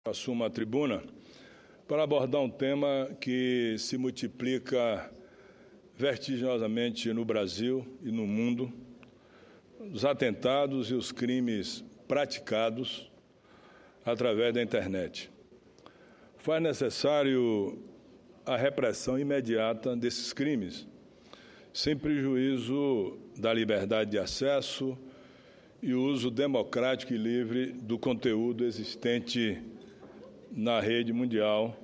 Assumo a tribuna para abordar um tema que se multiplica vertiginosamente no Brasil e no mundo, os atentados e os crimes praticados através da internet. Faz necessário a repressão imediata desses crimes, sem prejuízo da liberdade de acesso e uso democrático e livre do conteúdo existente na rede mundial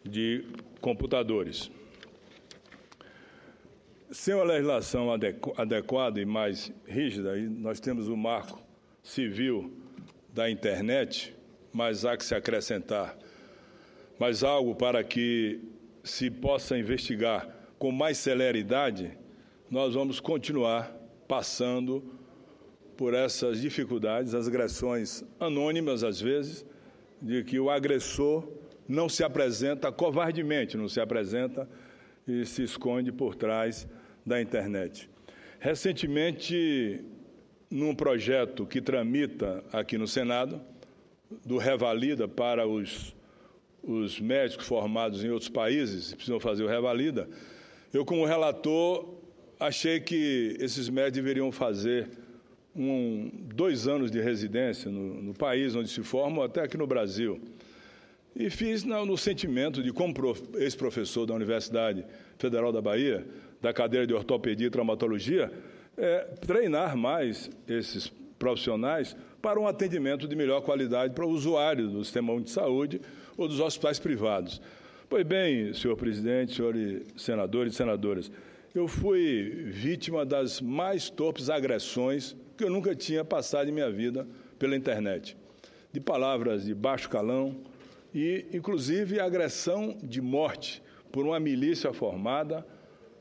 de computadores. Sem uma legislação adequada e mais rígida, e nós temos o marco civil da internet, mas há que se acrescentar mais algo para que se possa investigar com mais celeridade, nós vamos continuar passando por essas dificuldades, as agressões anônimas, às vezes, de que o agressor não se apresenta covardemente, não se apresenta e se esconde por trás da internet. Recentemente, num projeto que tramita aqui no Senado, do Revalida para os médicos formados em outros países, que precisam fazer o Revalida, eu, como relator, achei que esses médicos deveriam fazer 2 anos de residência no país onde se formam, até aqui no Brasil. E fiz no sentimento de, como ex-professor da Universidade Federal da Bahia, da cadeira de ortopedia e traumatologia, treinar mais esses profissionais para um atendimento de melhor qualidade para o usuário do Sistema Único de Saúde ou dos hospitais privados. Pois bem, senhor presidente, senhores senadores e senadoras, eu fui vítima das mais torpes agressões que eu nunca tinha passado em minha vida pela internet. De palavras de baixo calão e, inclusive, agressão de morte por uma milícia formada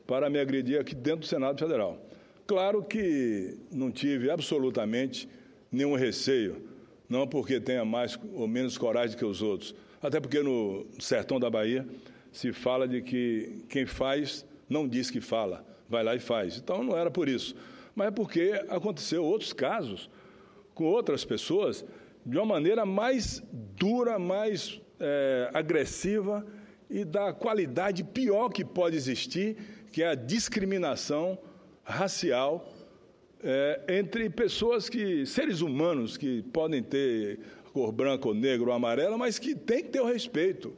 para me agredir aqui dentro do Senado Federal. Claro que não tive absolutamente nenhum receio, não porque tenha mais ou menos coragem que os outros, até porque no sertão da Bahia se fala de que quem faz não diz que fala, vai lá e faz. Então, não era por isso, mas é porque aconteceu outros casos com outras pessoas de uma maneira mais dura, mais agressiva e da qualidade pior que pode existir, que é a discriminação racial entre pessoas seres humanos que podem ter cor branca ou negra ou amarela, mas que tem que ter o respeito.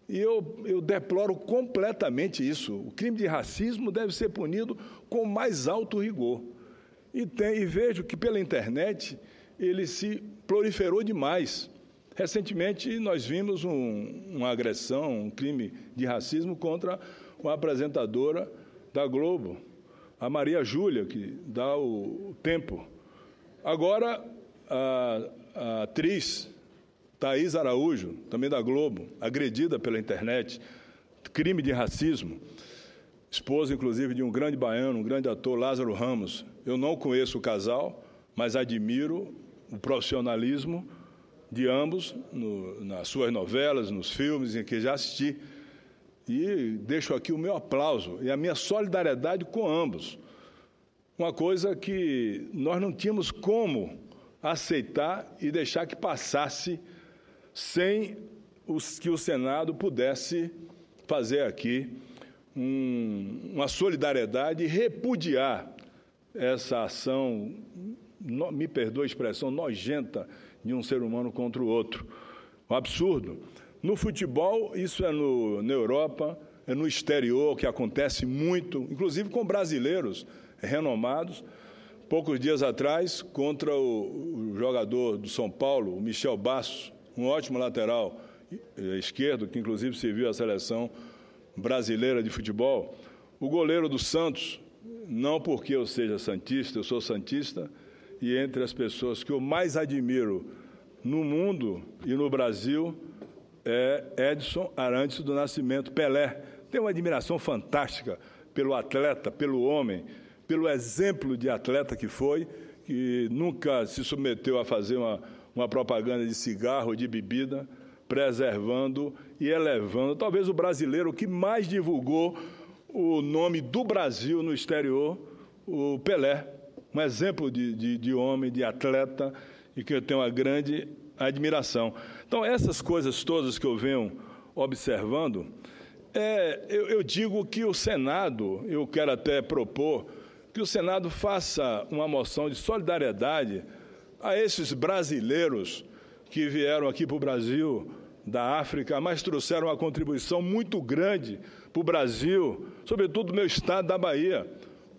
E eu deploro completamente isso. O crime de racismo deve ser punido com mais alto rigor. E vejo que pela internet ele se proliferou demais. Recentemente nós vimos uma agressão, um crime de racismo contra uma apresentadora da Globo, a Maria Júlia, que dá o Tempo. Agora, a atriz Thaís Araújo, também da Globo, agredida pela internet, crime de racismo, esposa, inclusive, de um grande baiano, um grande ator, Lázaro Ramos. Eu não conheço o casal, mas admiro o profissionalismo de ambos nas suas novelas, nos filmes em que já assisti. E deixo aqui o meu aplauso e a minha solidariedade com ambos. Uma coisa que nós não tínhamos como aceitar e deixar que passasse sem que o Senado pudesse fazer aqui uma solidariedade e repudiar essa ação, me perdoe a expressão, nojenta de um ser humano contra o outro. Um absurdo. No futebol, isso é na Europa, é no exterior, que acontece muito, inclusive com brasileiros renomados. Poucos dias atrás, contra o jogador do São Paulo, o Michel Bastos, um ótimo lateral esquerdo, que inclusive serviu à seleção brasileira de futebol, o goleiro do Santos, não porque eu seja santista, eu sou santista, e entre as pessoas que eu mais admiro no mundo e no Brasil é Edson Arantes do Nascimento, Pelé. Tenho uma admiração fantástica pelo atleta, pelo homem, pelo exemplo de atleta que foi, que nunca se submeteu a fazer uma propaganda de cigarro, de bebida, preservando e elevando, talvez o brasileiro que mais divulgou o nome do Brasil no exterior, o Pelé, um exemplo de homem, de atleta, e que eu tenho uma grande admiração. Então, essas coisas todas que eu venho observando, eu digo que o Senado, eu quero até propor, que o Senado faça uma moção de solidariedade a esses brasileiros que vieram aqui para o Brasil da África, mas trouxeram uma contribuição muito grande para o Brasil, sobretudo no meu estado da Bahia,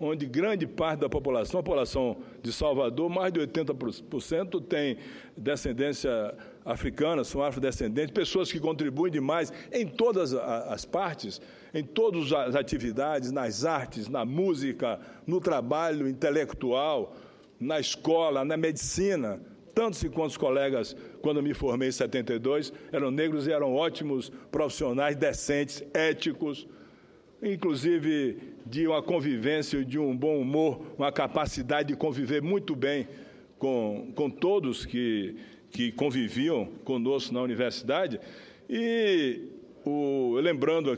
onde grande parte da população, a população de Salvador, mais de 80% tem descendência africana, são afrodescendentes, pessoas que contribuem demais em todas as partes, em todas as atividades, nas artes, na música, no trabalho intelectual, na escola, na medicina. Tantos e quantos colegas, quando eu me formei em 72, eram negros e eram ótimos profissionais, decentes, éticos, inclusive de uma convivência, de um bom humor, uma capacidade de conviver muito bem com todos que conviviam conosco na universidade. E lembrando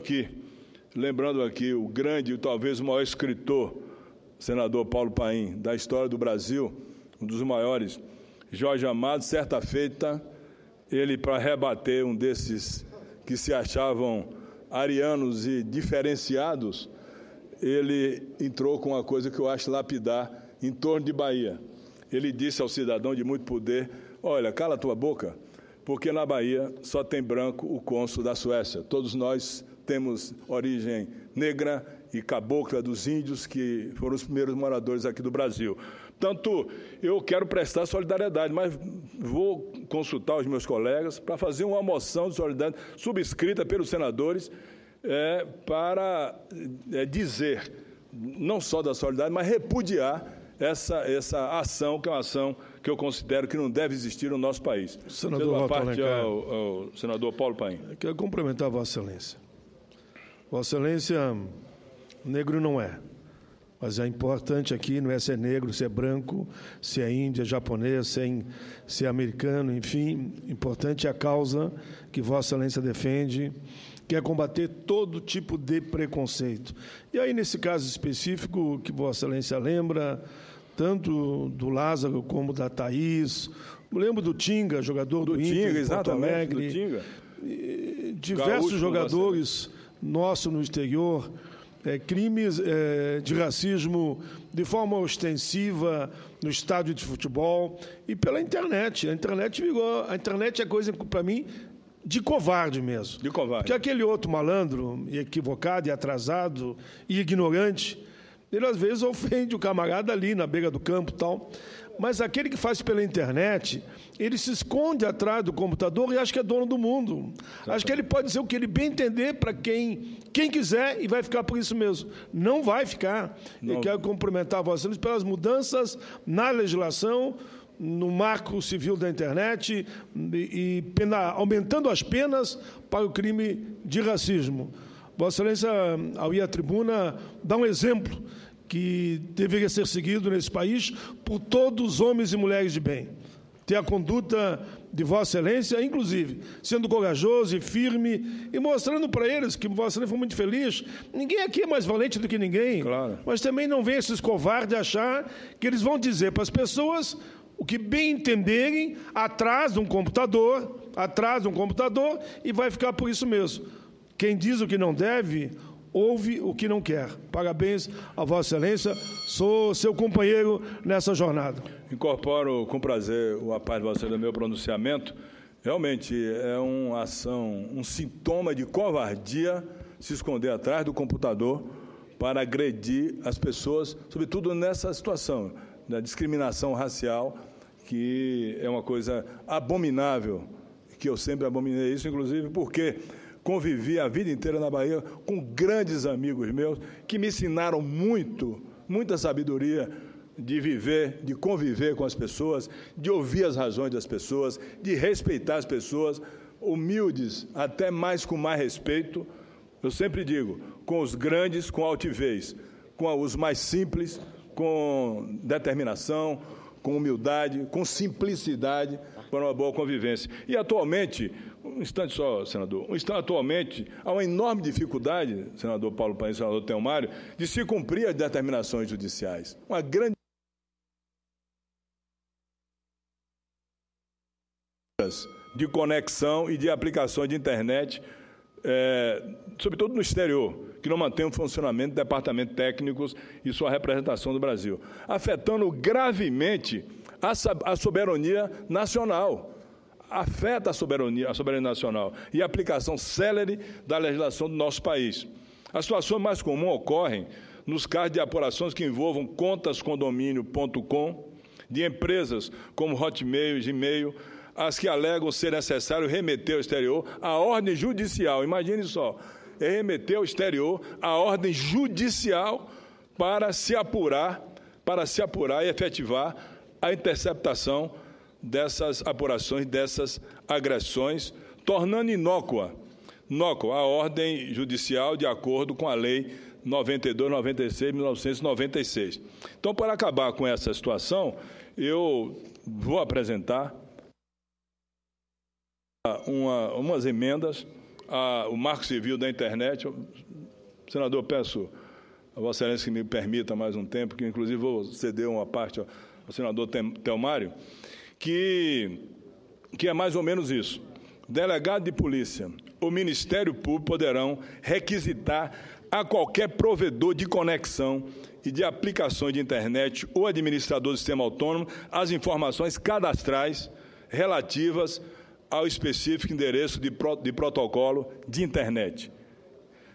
aqui o grande, talvez o maior escritor, senador Paulo Paim, da história do Brasil, um dos maiores, Jorge Amado, certa feita, ele, para rebater um desses que se achavam arianos e diferenciados, ele entrou com uma coisa que eu acho lapidar em torno de Bahia. Ele disse ao cidadão de muito poder: olha, cala a tua boca, porque na Bahia só tem branco o cônsul da Suécia. Todos nós temos origem negra e cabocla dos índios, que foram os primeiros moradores aqui do Brasil. Portanto, eu quero prestar solidariedade, mas vou consultar os meus colegas para fazer uma moção de solidariedade subscrita pelos senadores para dizer, não só da solidariedade, mas repudiar essa ação, que é uma ação que eu considero que não deve existir no nosso país. Senador parte ao senador Paulo Paim. Eu quero cumprimentar Vossa Excelência. Vossa Excelência, negro não é. Mas é importante aqui, não é ser negro, ser branco, se é índio, é japonês, se é americano, enfim. Importante é a causa que Vossa Excelência defende, que é combater todo tipo de preconceito. E aí, nesse caso específico, que Vossa Excelência lembra, tanto do Lázaro como da Thaís, lembro do Tinga, jogador do Inter, de Porto Alegre, do Tinga. Diversos Gaúcho, jogadores nossos no exterior, crimes de racismo de forma ostensiva no estádio de futebol e pela internet. A internet é coisa, para mim, de covarde mesmo. De covarde. Porque aquele outro malandro, equivocado, e atrasado e ignorante, ele às vezes ofende o camarada ali na beira do campo e tal. Mas aquele que faz pela internet, ele se esconde atrás do computador e acha que é dono do mundo. Acho que ele pode dizer o que ele bem entender para quem quiser e vai ficar por isso mesmo. Não vai ficar. Eu quero cumprimentar vocês pelas mudanças na legislação, no marco civil da internet e aumentando as penas para o crime de racismo. Vossa Excelência, ao ir à tribuna, dá um exemplo que deveria ser seguido nesse país por todos os homens e mulheres de bem. Ter a conduta de Vossa Excelência, inclusive, sendo corajoso e firme e mostrando para eles que Vossa Excelência foi muito feliz. Ninguém aqui é mais valente do que ninguém. Claro. Mas também não vem esses covardes achar que eles vão dizer para as pessoas o que bem entenderem atrás de um computador, e vai ficar por isso mesmo. Quem diz o que não deve, ouve o que não quer. Parabéns a Vossa Excelência, sou seu companheiro nessa jornada. Incorporo com prazer a paz de Vossa Excelência no meu pronunciamento. Realmente é uma ação, um sintoma de covardia se esconder atrás do computador para agredir as pessoas, sobretudo nessa situação da discriminação racial, que é uma coisa abominável, que eu sempre abominei isso, inclusive porque convivi a vida inteira na Bahia com grandes amigos meus que me ensinaram muita sabedoria de viver, de conviver com as pessoas, de ouvir as razões das pessoas, de respeitar as pessoas, humildes, até com mais respeito. Eu sempre digo, com os grandes, com altivez, com os mais simples, com determinação, com humildade, com simplicidade, para uma boa convivência. E atualmente, um instante só, senador, atualmente há uma enorme dificuldade, senador Paulo Paim e senador Telmário, de se cumprir as determinações judiciais. Uma grande de conexão e de aplicação de internet, sobretudo no exterior, que não mantém o funcionamento de departamentos técnicos e sua representação do Brasil, afetando gravemente a soberania nacional. Afeta a soberania nacional e a aplicação célere da legislação do nosso país. As situações mais comuns ocorrem nos casos de apurações que envolvam contascondomínio.com, de empresas como Hotmail, Gmail, as que alegam ser necessário remeter ao exterior a ordem judicial. Imagine só, remeter ao exterior a ordem judicial para se apurar e efetivar a interceptação dessas apurações, dessas agressões, tornando inócua a ordem judicial de acordo com a Lei 92/96/1996. Então, para acabar com essa situação, eu vou apresentar umas emendas ao Marco Civil da Internet. Senador, peço a Vossa Excelência que me permita mais um tempo, que inclusive vou ceder uma parte ao senador Telmário, que é mais ou menos isso. Delegado de polícia ou Ministério Público poderão requisitar a qualquer provedor de conexão e de aplicações de internet ou administrador do sistema autônomo as informações cadastrais relativas ao específico endereço de protocolo de internet.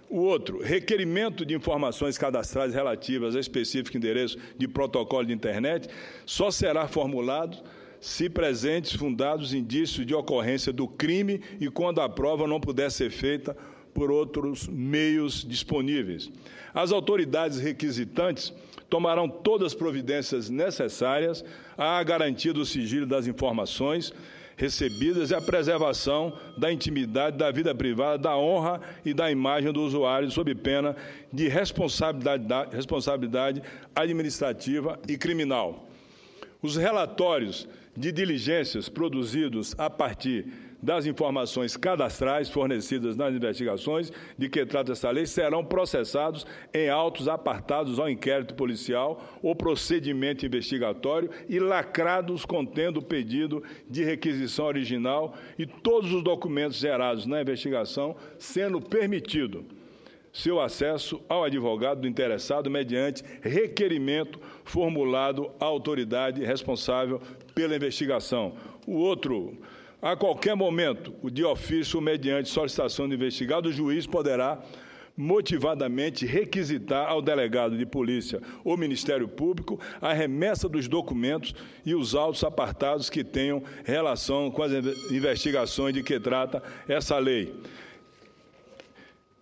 O outro, requerimento de informações cadastrais relativas ao específico endereço de protocolo de internet só será formulado se presentes fundados indícios de ocorrência do crime e quando a prova não puder ser feita por outros meios disponíveis. As autoridades requisitantes tomarão todas as providências necessárias à garantia do sigilo das informações recebidas e à preservação da intimidade, da vida privada, da honra e da imagem do usuário, sob pena de responsabilidade administrativa e criminal. Os relatórios de diligências produzidos a partir das informações cadastrais fornecidas nas investigações de que trata essa lei serão processados em autos apartados ao inquérito policial ou procedimento investigatório e lacrados contendo o pedido de requisição original e todos os documentos gerados na investigação, sendo permitido seu acesso ao advogado do interessado mediante requerimento formulado à autoridade responsável pela investigação. O outro, a qualquer momento, o de ofício ou mediante solicitação do investigado, o juiz poderá motivadamente requisitar ao delegado de polícia ou Ministério Público a remessa dos documentos e os autos apartados que tenham relação com as investigações de que trata essa lei.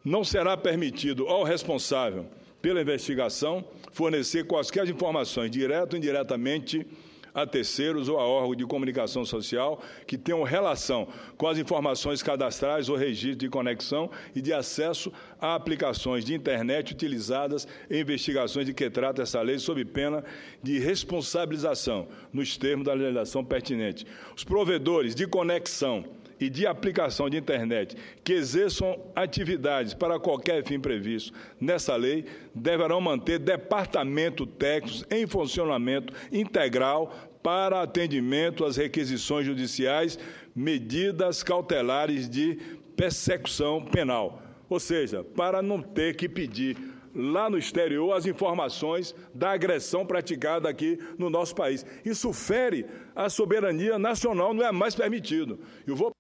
Não será permitido ao responsável pela investigação fornecer quaisquer informações, direto ou indiretamente, a terceiros ou a órgão de comunicação social que tenham relação com as informações cadastrais ou registro de conexão e de acesso a aplicações de internet utilizadas em investigações de que trata essa lei, sob pena de responsabilização nos termos da legislação pertinente. Os provedores de conexão e de aplicação de internet que exerçam atividades para qualquer fim previsto nessa lei deverão manter departamento técnicos em funcionamento integral para atendimento às requisições judiciais, medidas cautelares de persecução penal. Ou seja, para não ter que pedir lá no exterior as informações da agressão praticada aqui no nosso país. Isso fere a soberania nacional, não é mais permitido. Eu vou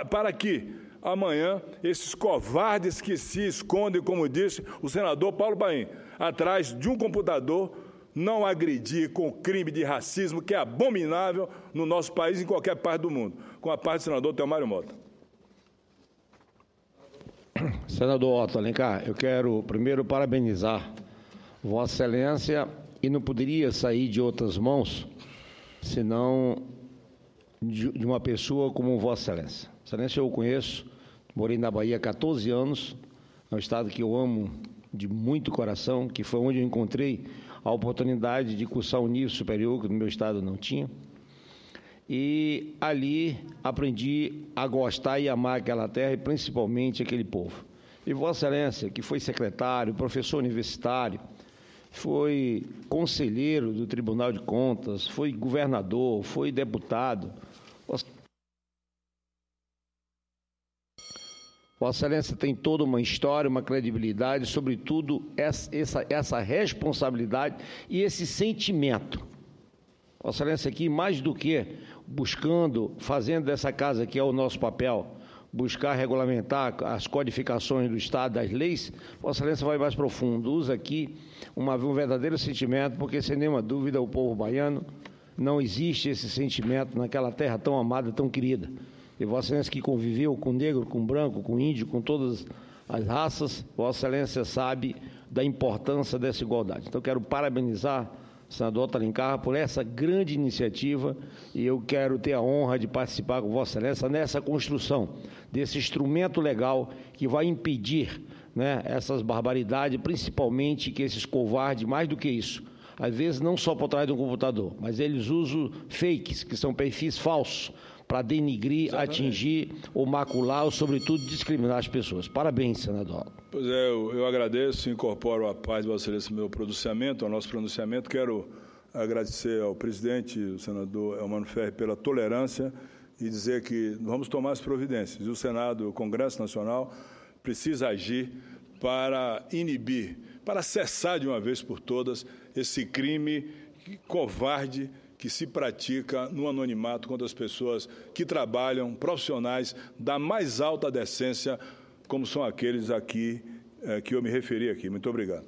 para que amanhã esses covardes que se escondem, como disse o senador Paulo Paim, atrás de um computador, não agredir com crime de racismo que é abominável no nosso país e em qualquer parte do mundo. Com a parte do senador Telmário Mota. Senador Otto Alencar, eu quero primeiro parabenizar Vossa Excelência e não poderia sair de outras mãos, senão de uma pessoa como Vossa Excelência. Excelência, eu conheço, morei na Bahia há 14 anos, é um estado que eu amo de muito coração, que foi onde eu encontrei a oportunidade de cursar um nível superior, que no meu estado não tinha, e ali aprendi a gostar e amar aquela terra e principalmente aquele povo. E Vossa Excelência, que foi secretário, professor universitário, foi conselheiro do Tribunal de Contas, foi governador, foi deputado. Vossa Excelência tem toda uma história, uma credibilidade, sobretudo essa responsabilidade e esse sentimento. Vossa Excelência aqui, mais do que buscando, fazendo dessa casa, que é o nosso papel, buscar regulamentar as codificações do Estado, das leis, Vossa Excelência vai mais profundo, usa aqui um verdadeiro sentimento, porque sem nenhuma dúvida o povo baiano não existe esse sentimento naquela terra tão amada, tão querida. E Vossa Excelência que conviveu com negro, com branco, com índio, com todas as raças, Vossa Excelência sabe da importância dessa igualdade. Então, quero parabenizar o senador Otto Alencar por essa grande iniciativa e eu quero ter a honra de participar com Vossa Excelência nessa construção desse instrumento legal que vai impedir, né, essas barbaridades, principalmente que esses covardes, mais do que isso, às vezes não só por trás de um computador, mas eles usam fakes, que são perfis falsos, para denigrir, exatamente, atingir ou macular ou, sobretudo, discriminar as pessoas. Parabéns, senador. Pois é, eu agradeço, incorporo a paz de Vossa Excelência no meu pronunciamento, ao nosso pronunciamento. Quero agradecer ao presidente, o senador Elmano Ferri, pela tolerância e dizer que vamos tomar as providências. E o Senado, o Congresso Nacional, precisa agir para inibir, para cessar de uma vez por todas esse crime covarde que se pratica no anonimato contra as pessoas que trabalham, profissionais da mais alta decência, como são aqueles aqui que eu me referi aqui. Muito obrigado.